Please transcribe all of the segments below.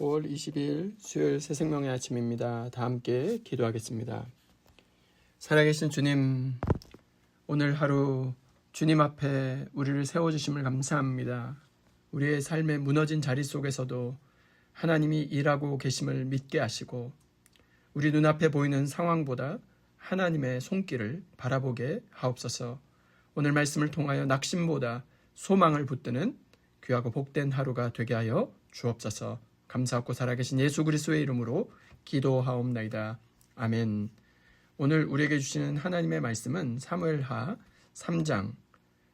5월 20일 수요일 새생명의 아침입니다. 다 함께 기도하겠습니다. 살아계신 주님, 오늘 하루 주님 앞에 우리를 세워주심을 감사합니다. 우리의 삶의 무너진 자리 속에서도 하나님이 일하고 계심을 믿게 하시고 우리 눈앞에 보이는 상황보다 하나님의 손길을 바라보게 하옵소서. 오늘 말씀을 통하여 낙심보다 소망을 붙드는 귀하고 복된 하루가 되게 하여 주옵소서. 감사하고 살아계신 예수 그리스도의 이름으로 기도하옵나이다. 아멘. 오늘 우리에게 주시는 하나님의 말씀은 사무엘하 3장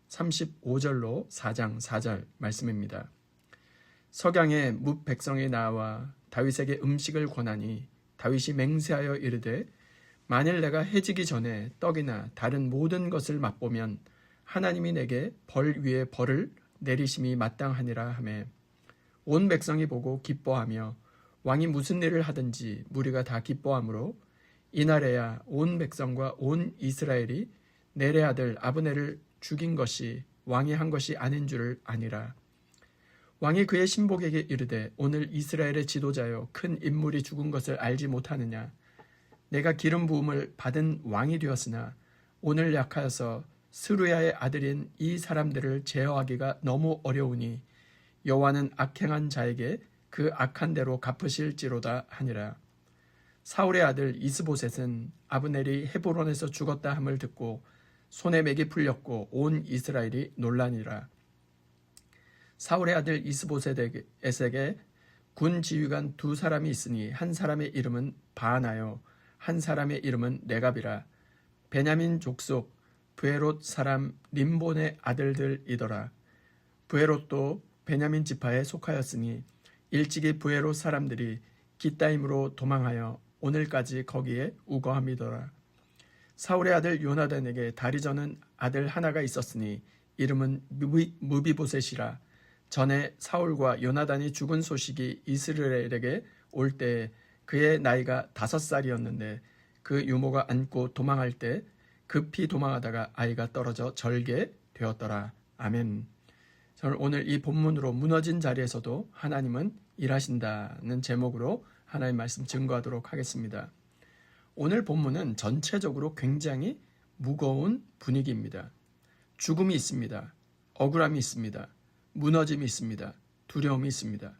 35절로 4장 4절 말씀입니다. 석양에 뭇 백성이 나와 다윗에게 음식을 권하니 다윗이 맹세하여 이르되 만일 내가 해지기 전에 떡이나 다른 모든 것을 맛보면 하나님이 내게 벌 위에 벌을 내리심이 마땅하니라 하며 온 백성이 보고 기뻐하며 왕이 무슨 일을 하든지 무리가 다 기뻐하므로 이날에야 온 백성과 온 이스라엘이 넬의 아들 아브넬을 죽인 것이 왕이 한 것이 아닌 줄을 아니라. 왕이 그의 신복에게 이르되 오늘 이스라엘의 지도자여 큰 인물이 죽은 것을 알지 못하느냐. 내가 기름 부음을 받은 왕이 되었으나 오늘 약하여서 스루야의 아들인 이 사람들을 제어하기가 너무 어려우니 여호와는 악행한 자에게 그 악한 대로 갚으실지로다 하니라. 사울의 아들 이스보셋은 아브넬이 헤브론에서 죽었다 함을 듣고 손에 맥이 풀렸고 온 이스라엘이 놀라니라. 사울의 아들 이스보셋에게 군 지휘관 두 사람이 있으니 한 사람의 이름은 바하나요 한 사람의 이름은 레갑이라. 베냐민 족속 브에롯 사람 림본의 아들들이더라. 브에롯도 베냐민 지파에 속하였으니 일찍이 브에롯 사람들이 기타임으로 도망하여 오늘까지 거기에 우거함이더라. 사울의 아들 요나단에게 다리 저는 아들 하나가 있었으니 이름은 무비보셋이라. 전에 사울과 요나단이 죽은 소식이 이스라엘에게 올 때에 그의 나이가 5살이었는데 그 유모가 안고 도망할 때 급히 도망하다가 아이가 떨어져 절개 되었더라. 아멘. 저는 오늘 이 본문으로 무너진 자리에서도 하나님은 일하신다는 제목으로 하나님 말씀 증거하도록 하겠습니다. 오늘 본문은 전체적으로 굉장히 무거운 분위기입니다. 죽음이 있습니다. 억울함이 있습니다. 무너짐이 있습니다. 두려움이 있습니다.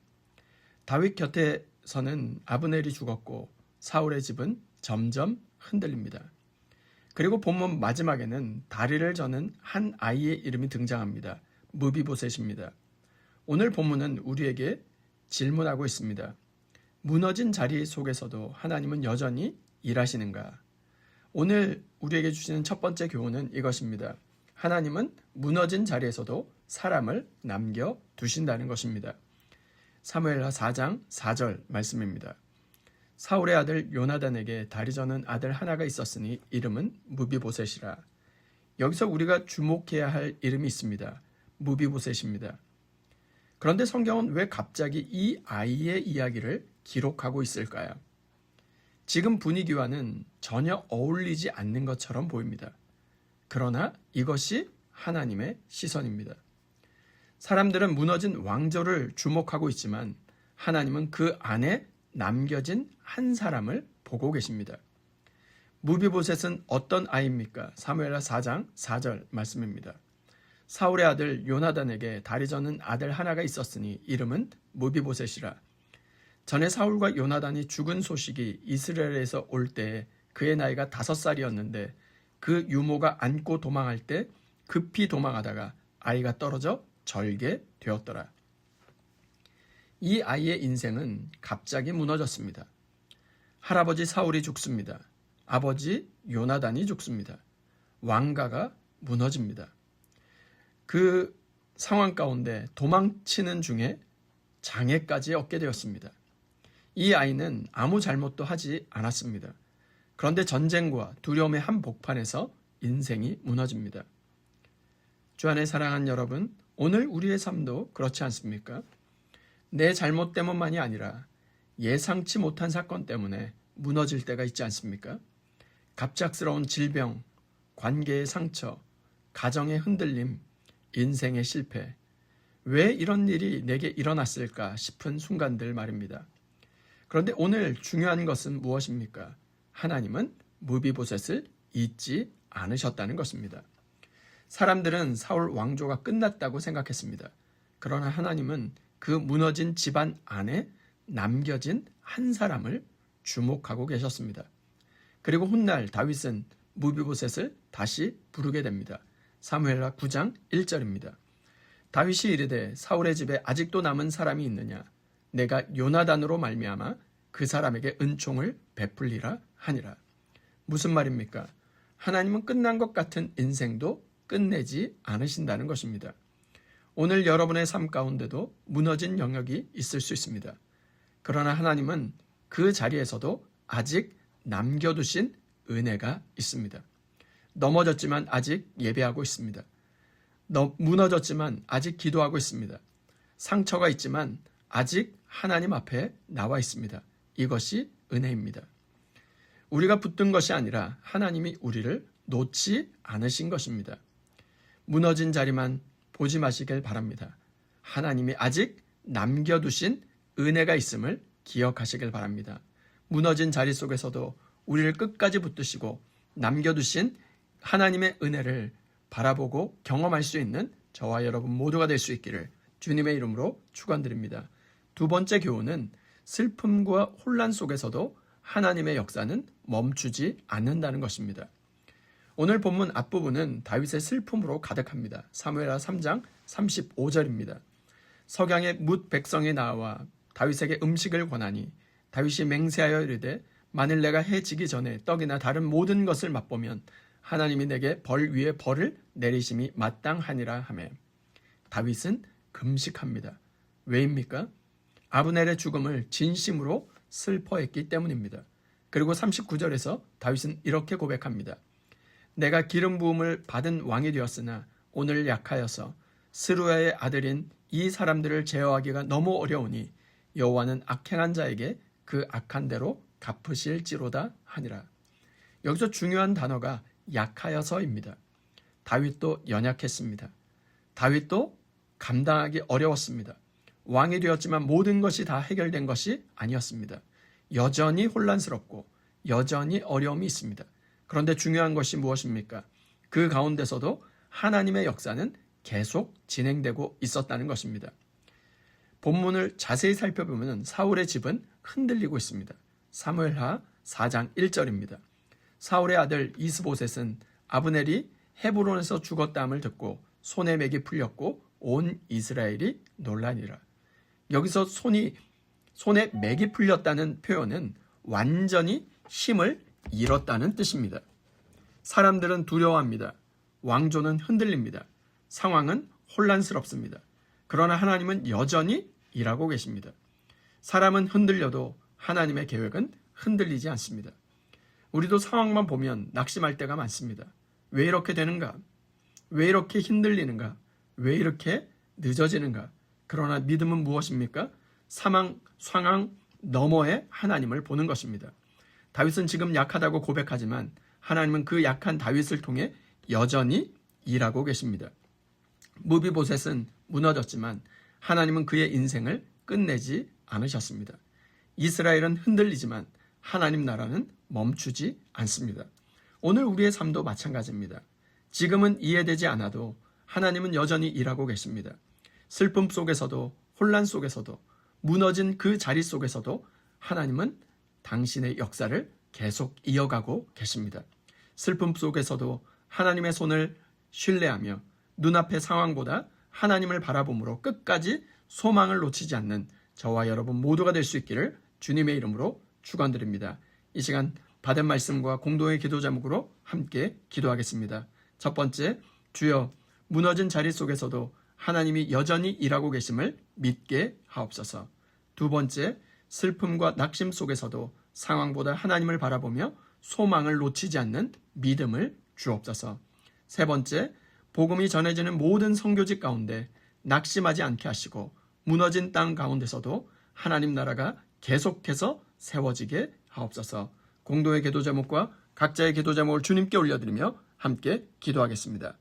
다윗 곁에서는 아브넬이 죽었고 사울의 집은 점점 흔들립니다. 그리고 본문 마지막에는 다리를 저는 한 아이의 이름이 등장합니다. 무비보셋입니다. 오늘 본문은 우리에게 질문하고 있습니다. 무너진 자리 속에서도 하나님은 여전히 일하시는가? 오늘 우리에게 주시는 첫 번째 교훈은 이것입니다. 하나님은 무너진 자리에서도 사람을 남겨두신다는 것입니다. 사무엘하 4장 4절 말씀입니다. 사울의 아들 요나단에게 다리 저는 아들 하나가 있었으니 이름은 무비보셋이라. 여기서 우리가 주목해야 할 이름이 있습니다. 무비보셋입니다. 그런데 성경은 왜 갑자기 이 아이의 이야기를 기록하고 있을까요? 지금 분위기와는 전혀 어울리지 않는 것처럼 보입니다. 그러나 이것이 하나님의 시선입니다. 사람들은 무너진 왕조를 주목하고 있지만 하나님은 그 안에 남겨진 한 사람을 보고 계십니다. 무비보셋은 어떤 아이입니까? 사무엘하 4장 4절 말씀입니다. 사울의 아들 요나단에게 다리 저는 아들 하나가 있었으니 이름은 무비보셋이라. 전에 사울과 요나단이 죽은 소식이 이스라엘에서 올 때에 그의 나이가 5살이었는데 그 유모가 안고 도망할 때 급히 도망하다가 아이가 떨어져 절개 되었더라. 이 아이의 인생은 갑자기 무너졌습니다. 할아버지 사울이 죽습니다. 아버지 요나단이 죽습니다. 왕가가 무너집니다. 그 상황 가운데 도망치는 중에 장애까지 얻게 되었습니다. 이 아이는 아무 잘못도 하지 않았습니다. 그런데 전쟁과 두려움의 한복판에서 인생이 무너집니다. 주 안에 사랑하는 여러분, 오늘 우리의 삶도 그렇지 않습니까? 내 잘못 때문만이 아니라 예상치 못한 사건 때문에 무너질 때가 있지 않습니까? 갑작스러운 질병, 관계의 상처, 가정의 흔들림, 인생의 실패, 왜 이런 일이 내게 일어났을까 싶은 순간들 말입니다. 그런데 오늘 중요한 것은 무엇입니까? 하나님은 무비보셋을 잊지 않으셨다는 것입니다. 사람들은 사울 왕조가 끝났다고 생각했습니다. 그러나 하나님은 그 무너진 집안 안에 남겨진 한 사람을 주목하고 계셨습니다. 그리고 훗날 다윗은 무비보셋을 다시 부르게 됩니다. 사무엘하 9장 1절입니다. 다윗이 이르되 사울의 집에 아직도 남은 사람이 있느냐? 내가 요나단으로 말미암아 그 사람에게 은총을 베풀리라 하니라. 무슨 말입니까? 하나님은 끝난 것 같은 인생도 끝내지 않으신다는 것입니다. 오늘 여러분의 삶 가운데도 무너진 영역이 있을 수 있습니다. 그러나 하나님은 그 자리에서도 아직 남겨두신 은혜가 있습니다. 넘어졌지만 아직 예배하고 있습니다. 무너졌지만 아직 기도하고 있습니다. 상처가 있지만 아직 하나님 앞에 나와 있습니다. 이것이 은혜입니다. 우리가 붙든 것이 아니라 하나님이 우리를 놓지 않으신 것입니다. 무너진 자리만 보지 마시길 바랍니다. 하나님이 아직 남겨두신 은혜가 있음을 기억하시길 바랍니다. 무너진 자리 속에서도 우리를 끝까지 붙드시고 남겨두신 하나님의 은혜를 바라보고 경험할 수 있는 저와 여러분 모두가 될 수 있기를 주님의 이름으로 축원드립니다. 두 번째 교훈은 슬픔과 혼란 속에서도 하나님의 역사는 멈추지 않는다는 것입니다. 오늘 본문 앞부분은 다윗의 슬픔으로 가득합니다. 사무엘하 3장 35절입니다. 석양에 뭇 백성이 나와 다윗에게 음식을 권하니 다윗이 맹세하여 이르되 만일 내가 해 지기 전에 떡이나 다른 모든 것을 맛보면 하나님이 내게 벌 위에 벌을 내리심이 마땅하니라 하매 다윗은 금식합니다. 왜입니까? 아브넬의 죽음을 진심으로 슬퍼했기 때문입니다. 그리고 39절에서 다윗은 이렇게 고백합니다. 내가 기름 부음을 받은 왕이 되었으나 오늘 약하여서 스루야의 아들인 이 사람들을 제어하기가 너무 어려우니 여호와는 악행한 자에게 그 악한 대로 갚으실지로다 하니라. 여기서 중요한 단어가 약하여서입니다. 다윗도 연약했습니다. 다윗도 감당하기 어려웠습니다. 왕이 되었지만 모든 것이 다 해결된 것이 아니었습니다. 여전히 혼란스럽고 여전히 어려움이 있습니다. 그런데 중요한 것이 무엇입니까? 그 가운데서도 하나님의 역사는 계속 진행되고 있었다는 것입니다. 본문을 자세히 살펴보면 사울의 집은 흔들리고 있습니다. 사무엘하 4장 1절입니다. 사울의 아들 이스보셋은 아브넬이 헤브론에서 죽었다함을 듣고 손에 맥이 풀렸고 온 이스라엘이 놀라니라. 여기서 손에 맥이 풀렸다는 표현은 완전히 힘을 잃었다는 뜻입니다. 사람들은 두려워합니다. 왕조는 흔들립니다. 상황은 혼란스럽습니다. 그러나 하나님은 여전히 일하고 계십니다. 사람은 흔들려도 하나님의 계획은 흔들리지 않습니다. 우리도 상황만 보면 낙심할 때가 많습니다. 왜 이렇게 되는가? 왜 이렇게 흔들리는가? 왜 이렇게 늦어지는가? 그러나 믿음은 무엇입니까? 상황 너머에 하나님을 보는 것입니다. 다윗은 지금 약하다고 고백하지만 하나님은 그 약한 다윗을 통해 여전히 일하고 계십니다. 무비보셋은 무너졌지만 하나님은 그의 인생을 끝내지 않으셨습니다. 이스라엘은 흔들리지만 하나님 나라는 멈추지 않습니다. 오늘 우리의 삶도 마찬가지입니다. 지금은 이해되지 않아도 하나님은 여전히 일하고 계십니다. 슬픔 속에서도 혼란 속에서도 무너진 그 자리 속에서도 하나님은 당신의 역사를 계속 이어가고 계십니다. 슬픔 속에서도 하나님의 손을 신뢰하며 눈앞의 상황보다 하나님을 바라봄으로 끝까지 소망을 놓치지 않는 저와 여러분 모두가 될 수 있기를 주님의 이름으로 축원드립니다. 이 시간 받은 말씀과 공동의 기도 제목으로 함께 기도하겠습니다. 첫 번째, 주여 무너진 자리 속에서도 하나님이 여전히 일하고 계심을 믿게 하옵소서. 두 번째, 슬픔과 낙심 속에서도 상황보다 하나님을 바라보며 소망을 놓치지 않는 믿음을 주옵소서. 세 번째, 복음이 전해지는 모든 선교직 가운데 낙심하지 않게 하시고 무너진 땅 가운데서도 하나님 나라가 계속해서 세워지게 하옵소서. 공동의 기도 제목과 각자의 기도 제목을 주님께 올려드리며 함께 기도하겠습니다.